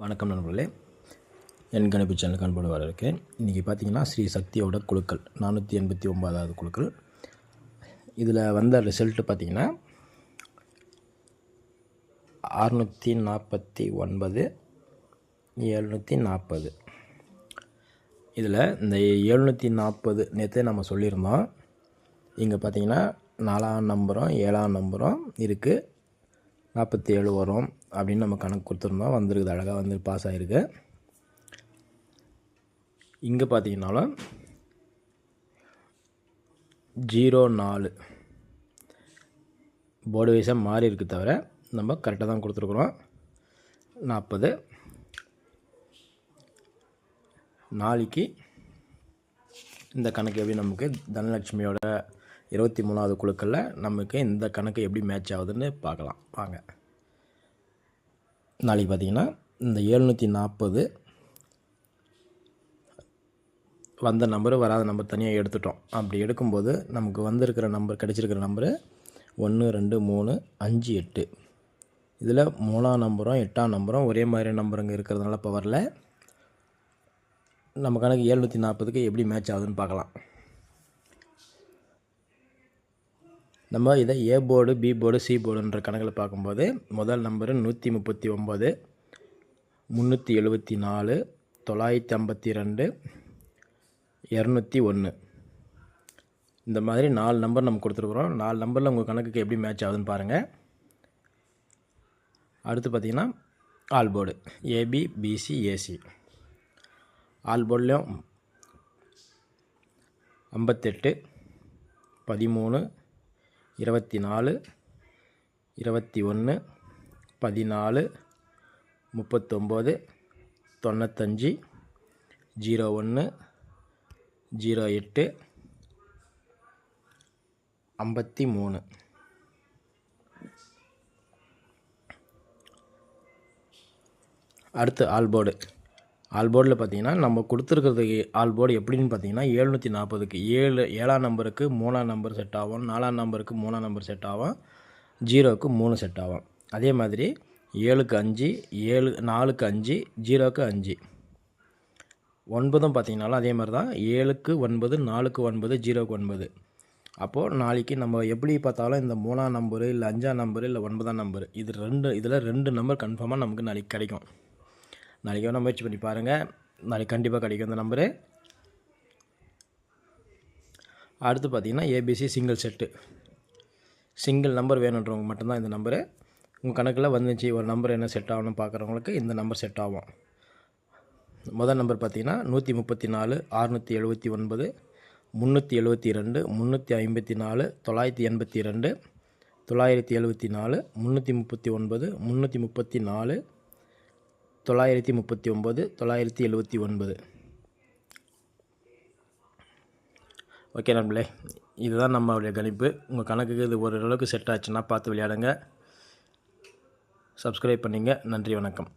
வணக்கம் நண்பர்களே, என் கணிப்பு சேனலுக்கு அன்போடு வரவேற்கிறேன். இன்றைக்கி பார்த்தீங்கன்னா ஸ்ரீ சக்தியோட குழுக்கள் 489வது குழுக்கள். இதில் வந்த ரிசல்ட்டு பார்த்திங்கன்னா 649 740. இதில் இந்த 740 நேற்றே நம்ம சொல்லியிருந்தோம். இங்கே பார்த்திங்கன்னா 4ஆம் நம்பரும் 7ஆம் நம்பரும் இருக்குது, 47 வரும் அப்படின்னு நம்ம கணக்கு கொடுத்துருந்தோம். வந்துருக்குது, அழகாக வந்து பாஸ் ஆகிருக்கு. இங்கே பார்த்தீங்கன்னாலும் 04 போர்டு வைஸாக மாறி இருக்குது, தவிர நம்ம கரெக்டாக தான் கொடுத்துருக்குறோம். 40 நாளைக்கு இந்த கணக்கு எப்படி நமக்கு தனலட்சுமியோட 23வது குழுக்களில் நமக்கு இந்த கணக்கு எப்படி மேட்ச் ஆகுதுன்னு பார்க்கலாம் வாங்க. நாளைக்கு பார்த்திங்கன்னா இந்த 740 வந்த நம்பரு வராத நம்பர் தனியாக எடுத்துட்டோம். அப்படி எடுக்கும்போது நமக்கு வந்திருக்கிற நம்பர், கிடச்சிருக்கிற நம்பரு 1 2 3 5 8. இதில் 3ஆம் நம்பரும் 8ஆம் நம்பரும் ஒரே மாதிரி நம்பருங்க இருக்கிறதுனால பவரில் நம்ம கணக்கு 740க்கு எப்படி மேட்ச் ஆகுதுன்னு பார்க்கலாம். நம்ம இதை A board, B board, C போர்டுன்ற கணக்கில் பார்க்கும்போது முதல் நம்பரு 139 374 952 201. இந்த மாதிரி 4 நம்பர் நம்ம கொடுத்துருக்குறோம். 4 நம்பரில் உங்கள் கணக்குக்கு எப்படி மேட்ச் ஆகுதுன்னு பாருங்கள். அடுத்து பார்த்திங்கன்னா all board AB BC AC. All போர்ட்லேயும் 58 13 24 21 14 39 95 01 08 53. அடுத்து ஆல் போர்டு. ஆல் போர்டில் பார்த்தீங்கன்னா நம்ம கொடுத்துருக்கிறதுக்கு ஆல் போர்டு எப்படின்னு பார்த்தீங்கன்னா 740க்கு 7ஆம் நம்பருக்கு 3ஆம் நம்பர் செட் ஆகும், 4ஆம் நம்பருக்கு 3ஆம் நம்பர் செட் ஆகும், 0க்கு 3 செட் ஆகும். அதே மாதிரி 7க்கு 5 4க்கு 5 0க்கு 5. 9ம் பார்த்தீங்கன்னாலும் அதே மாதிரி தான், 7க்கு 9 4க்கு 9 0க்கு 9. அப்போது நாளைக்கு நம்ம எப்படி பார்த்தாலும் இந்த 3ஆம் நம்பரு இல்லை 5ஆம் நம்பரு இல்லை 9ஆம் நம்பர் இதில் ரெண்டு நம்பர் கன்ஃபார்மாக நமக்கு நாளைக்கு கிடைக்கும். நாளைக்கு வேணால் முயற்சி பண்ணி பாருங்கள், நாளைக்கு கண்டிப்பாக கிடைக்கும் இந்த நம்பரு. அடுத்து பார்த்திங்கன்னா ABC single set. Single number வேணுன்றவங்க மட்டும்தான் இந்த நம்பரு. உங்கள் கணக்கில் வந்துச்சு ஒரு நம்பர் என்ன செட் ஆகணும்னு பார்க்குறவங்களுக்கு இந்த நம்பர் செட் ஆகும். முதல் நம்பர் பார்த்திங்கன்னா 134 679 372 354 982 974 339 334 939 979. ஓகே நண்பர்களே, இதுதான் நம்மளுடைய கணிப்பு. உங்கள் கணக்குக்கு இது ஓரளவுக்கு செட் ஆச்சுன்னா பார்த்து விளையாடுங்க. சப்ஸ்கிரைப் பண்ணிங்க. நன்றி, வணக்கம்.